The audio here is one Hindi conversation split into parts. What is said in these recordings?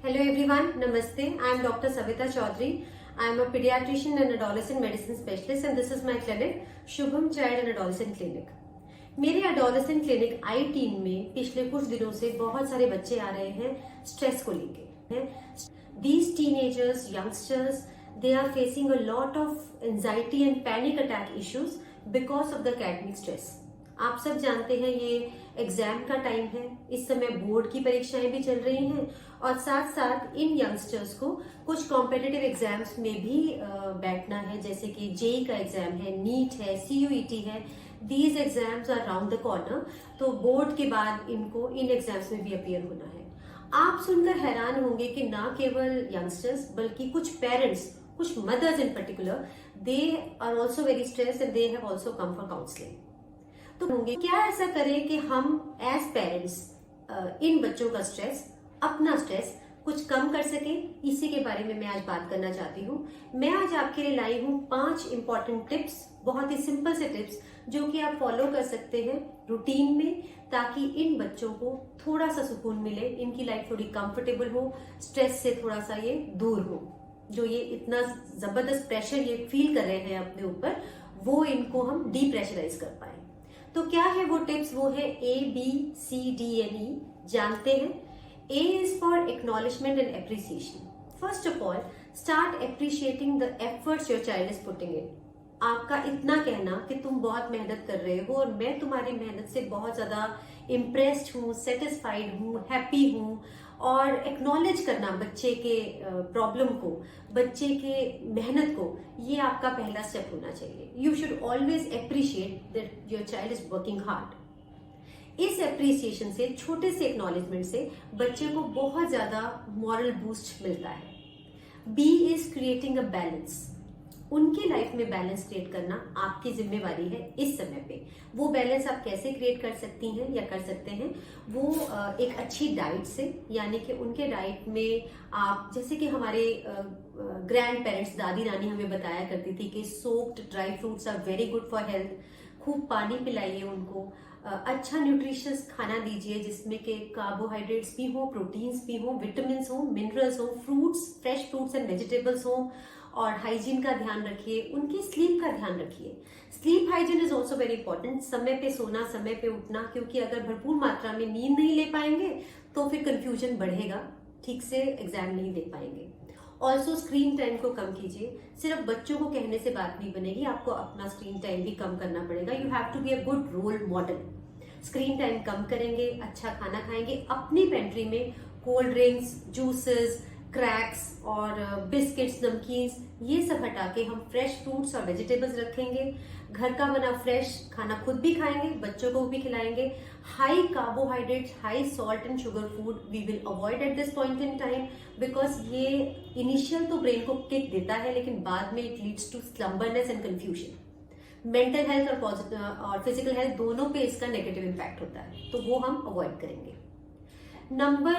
Hello everyone, Namaste. I am Dr. Savita Chaudhary. I am a pediatrician and adolescent medicine specialist and this is my clinic, Shubham Child and Adolescent Clinic. मेरे adolescent clinic I-Teen में पिछले कुछ दिनों से बहुत सारे बच्चे आ रहे हैं स्ट्रेस को लेके. These teenagers, youngsters, they are facing a lot of anxiety and panic attack issues because of the academic stress. आप सब जानते हैं ये एग्जाम का टाइम है, इस समय बोर्ड की परीक्षाएं भी चल रही हैं और साथ साथ इन यंगस्टर्स को कुछ कॉम्पिटिटिव एग्जाम्स में भी बैठना है, जैसे कि जेई का एग्जाम है, नीट है, सीयूईटी है. These exams are round the corner, तो बोर्ड के बाद इनको इन एग्जाम्स में भी अपीयर होना है. आप सुनकर हैरान होंगे कि ना केवल यंगस्टर्स बल्कि कुछ पेरेंट्स, कुछ mothers in particular, they are also very stress and they have also come for counselling. तो होंगे क्या ऐसा करें कि हम एज पेरेंट्स इन बच्चों का स्ट्रेस, अपना स्ट्रेस कुछ कम कर सकें. इसी के बारे में मैं आज बात करना चाहती हूँ. मैं आज आपके लिए लाई हूँ 5 इंपॉर्टेंट टिप्स, बहुत ही सिंपल से टिप्स जो कि आप फॉलो कर सकते हैं रूटीन में, ताकि इन बच्चों को थोड़ा सा सुकून मिले, इनकी लाइफ थोड़ी कंफर्टेबल हो, स्ट्रेस से थोड़ा सा ये दूर हो. जो ये इतना जबरदस्त प्रेशर ये फील कर रहे हैं अपने ऊपर, वो इनको हम डीप्रेशराइज कर पाए. तो क्या है वो टिप्स? वो है ABCDNE. जानते हैं. A is for acknowledgement and appreciation. First of all, start appreciating the efforts your child is putting in. आपका इतना कहना कि तुम बहुत मेहनत कर रहे हो और मैं तुम्हारी मेहनत से बहुत ज्यादा इम्प्रेस्ड हूँ, सेटिस्फाइड हूँ, हैप्पी हूँ, और एक्नॉलेज करना बच्चे के प्रॉब्लम को, बच्चे के मेहनत को, ये आपका पहला स्टेप होना चाहिए. You should always appreciate that your child is working hard. इस एप्रिसिएशन से, छोटे से एक्नॉलेजमेंट से बच्चे को बहुत ज्यादा मॉरल बूस्ट मिलता है. B is creating a balance. उनकी लाइफ में बैलेंस क्रिएट करना आपकी जिम्मेवारी है इस समय पे. वो बैलेंस आप कैसे क्रिएट कर सकती हैं या कर सकते हैं? वो एक अच्छी डाइट से, यानी कि उनके डाइट में आप, जैसे कि हमारे ग्रैंड पेरेंट्स, दादी नानी हमें बताया करती थी कि soaked dry fruits are very good for health. खूब पानी पिलाइए उनको, अच्छा न्यूट्रिशियस खाना दीजिए जिसमें के कार्बोहाइड्रेट्स भी हो, प्रोटीन्स भी हो, विटामिन हो, मिनरल्स हो, fruits, fresh fruits and vegetables हो, और हाइजीन का ध्यान रखिए. उनकी स्लीप का ध्यान रखिए. Sleep hygiene is also very important. समय पे सोना, समय पे उठना, क्योंकि अगर भरपूर मात्रा में नींद नहीं ले पाएंगे तो फिर कंफ्यूजन बढ़ेगा, ठीक से एग्जाम नहीं दे पाएंगे. ऑल्सो स्क्रीन टाइम को कम कीजिए. सिर्फ बच्चों को कहने से बात नहीं बनेगी, आपको अपना स्क्रीन टाइम भी कम करना पड़ेगा. You have to be a good role model. Screen time कम करेंगे, अच्छा खाना खाएंगे, अपनी पेंट्री में कोल्ड ड्रिंक्स, जूसेस, क्रैक्स और बिस्किट्स, नमकीन्स, ये सब हटा के हम फ्रेश फ्रूट्स और वेजिटेबल्स रखेंगे. घर का बना फ्रेश खाना खुद भी खाएंगे, बच्चों को भी खिलाएंगे. High carbohydrate, high salt and sugar food we will avoid at this point in time, because ये इनिशियल तो ब्रेन को किक देता है, लेकिन बाद में it leads to slumberness and confusion. Mental health और फिजिकल हेल्थ दोनों पे इसका नेगेटिव इम्पैक्ट होता है, तो वो हम अवॉइड करेंगे. Number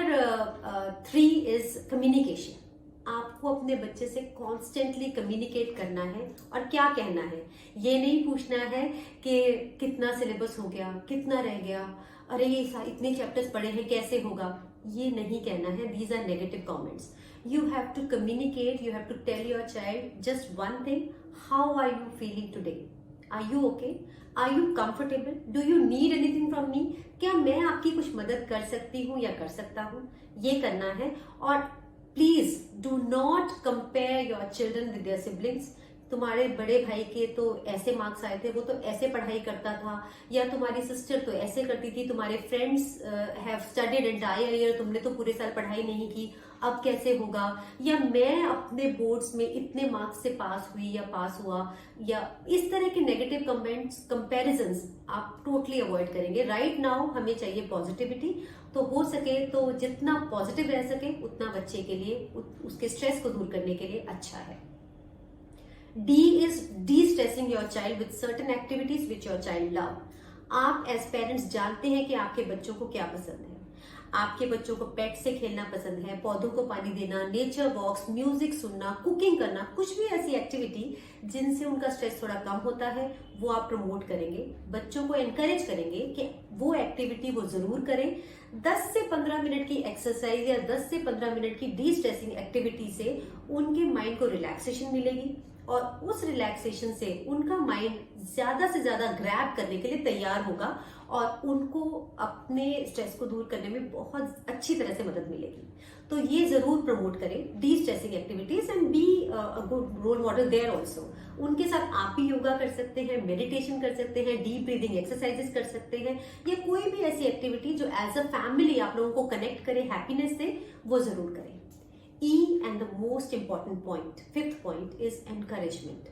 3 is communication. आपको अपने बच्चे से कॉन्स्टेंटली कम्युनिकेट करना है. और क्या कहना है? ये नहीं पूछना है कि कितना सिलेबस हो गया, कितना रह गया, अरे ये इतने चैप्टर्स पढ़े हैं, कैसे होगा. ये नहीं कहना है. These are negative comments. You have to communicate. You have to tell your child just one thing: how are you feeling today? Are you okay? Are you comfortable? Do you need anything from me? क्या मैं आपकी कुछ मदद कर सकती हूँ या कर सकता हूँ? ये करना है. और please do not compare your children with their siblings. तुम्हारे बड़े भाई के तो ऐसे मार्क्स आए थे, वो तो ऐसे पढ़ाई करता था, या तुम्हारी सिस्टर तो ऐसे करती थी, तुम्हारे friends have studied entire year, तुमने तो पूरे साल पढ़ाई नहीं की, अब कैसे होगा? या मैं अपने बोर्ड्स में इतने मार्क्स से पास हुई या पास हुआ, या इस तरह के नेगेटिव कमेंट्स, कंपैरिजंस आप टोटली अवॉइड करेंगे. राइट नाउ हमें चाहिए पॉजिटिविटी. तो हो सके तो जितना पॉजिटिव रह सके उतना बच्चे के लिए, उसके स्ट्रेस को दूर करने के लिए अच्छा है. D is de-stressing your child with certain activities which your child love. आप एज पेरेंट्स जानते हैं कि आपके बच्चों को क्या पसंद है. आपके बच्चों को पेट से खेलना पसंद है, पौधों को पानी देना, नेचर वॉक्स, म्यूजिक सुनना, कुकिंग करना, कुछ भी ऐसी एक्टिविटी जिनसे उनका स्ट्रेस थोड़ा कम होता है वो आप प्रमोट करेंगे। बच्चों को एनकरेज करेंगे कि वो एक्टिविटी वो जरूर करें। 10 से 15 मिनट की एक्सरसाइज या 10 से 15 मिनट की डी स्ट्रेसिंग एक्टिविटी से उनके माइंड को रिलैक्सेशन मिलेगी और उस रिलैक्सेशन से उनका माइंड ज्यादा से ज्यादा ग्रैब करने के लिए तैयार होगा और उनको अपने स्ट्रेस को दूर करने में बहुत अच्छी तरह से मदद मिलेगी। तो ये जरूर प्रमोट करें destressing activities and be a good role model there also. उनके साथ आप भी योगा कर सकते हैं, मेडिटेशन कर सकते हैं, डीप ब्रीदिंग एक्सरसाइजेस कर सकते हैं या कोई भी ऐसी एक्टिविटी जो एज अ फैमिली आप लोगों को कनेक्ट करे, हैप्पीनेस दे, वो जरूर करें। E and the most important point, fifth point is encouragement.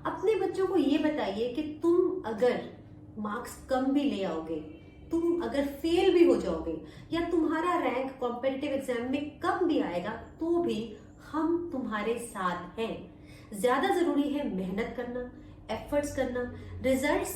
अपने बच्चों को ये बताइए कि तुम अगर मार्क्स कम भी ले आओगे, तुम अगर फेल भी हो जाओगे या तुम्हारा रैंक कॉम्पिटिटिव एग्जाम में कम भी आएगा तो भी हम तुम्हारे साथ हैं। ज्यादा जरूरी है मेहनत करना, एफर्ट्स करना। रिजल्ट्स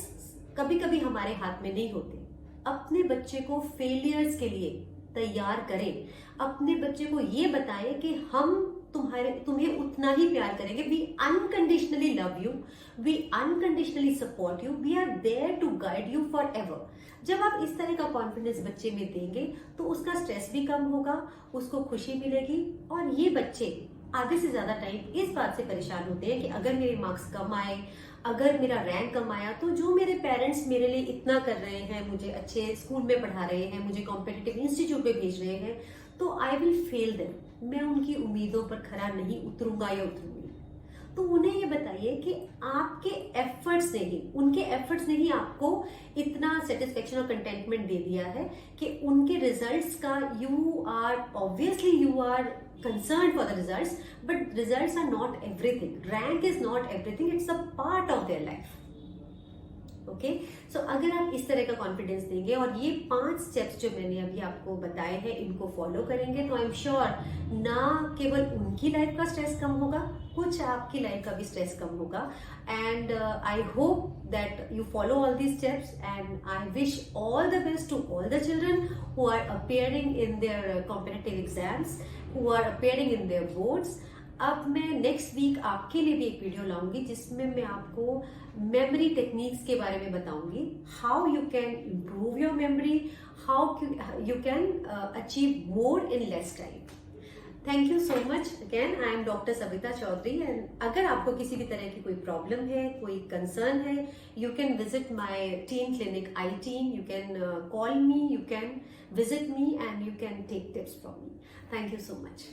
कभी कभी हमारे हाथ में नहीं होते। अपने बच्चे को फेलियर्स के लिए तैयार करें। अपने बच्चे को ये बताएं कि हम तुम्हें उतना ही प्यार करेंगे। We unconditionally love you, we unconditionally support you, we are there to guide you forever. जब आप इस तरह का कॉन्फिडेंस बच्चे में देंगे तो उसका स्ट्रेस भी कम होगा, उसको खुशी मिलेगी। और ये बच्चे आधे से ज्यादा टाइम इस बात से परेशान होते हैं कि अगर मेरे मार्क्स कम आए, अगर मेरा रैंक कम आया तो जो मेरे पेरेंट्स मेरे लिए इतना कर रहे हैं, मुझे अच्छे स्कूल में पढ़ा रहे हैं, मुझे कॉम्पिटिटिव इंस्टीट्यूट में भेज रहे हैं, तो आई विल फेल देम। मैं उनकी उम्मीदों पर खरा नहीं उतरूंगा या उतरूंगी। तो उन्हें ये बताइए कि आपके एफर्ट्स ने ही, उनके एफर्ट्स ने ही आपको इतना सेटिस्फेक्शन और कंटेंटमेंट दे दिया है कि उनके रिजल्ट्स का you are obviously you are concerned for the results, but results are not everything. Rank is not everything. It's a part of their life. Okay so अगर आप इस तरह का कॉन्फिडेंस देंगे और ये 5 स्टेप्स जो मैंने अभी आपको बताए हैं इनको फॉलो करेंगे तो आई एम श्योर ना केवल उनकी लाइफ का स्ट्रेस कम होगा, कुछ आपकी लाइफ का भी स्ट्रेस कम होगा। And I hope that you follow all these steps and I wish all the best to all the children who are appearing in their competitive exams, who are appearing in their boards. अब मैं नेक्स्ट वीक आपके लिए भी एक वीडियो लाऊंगी जिसमें मैं आपको मेमोरी टेक्निक्स के बारे में बताऊंगी। How you can improve your memory, how you can achieve more in less time. Thank you so much again. I am doctor Savita Chaudhary and अगर आपको किसी भी तरह की कोई प्रॉब्लम है, कोई कंसर्न है, you can visit my tin clinic I tin. You can call me, you can visit me and you can take tips from me. Thank you so much.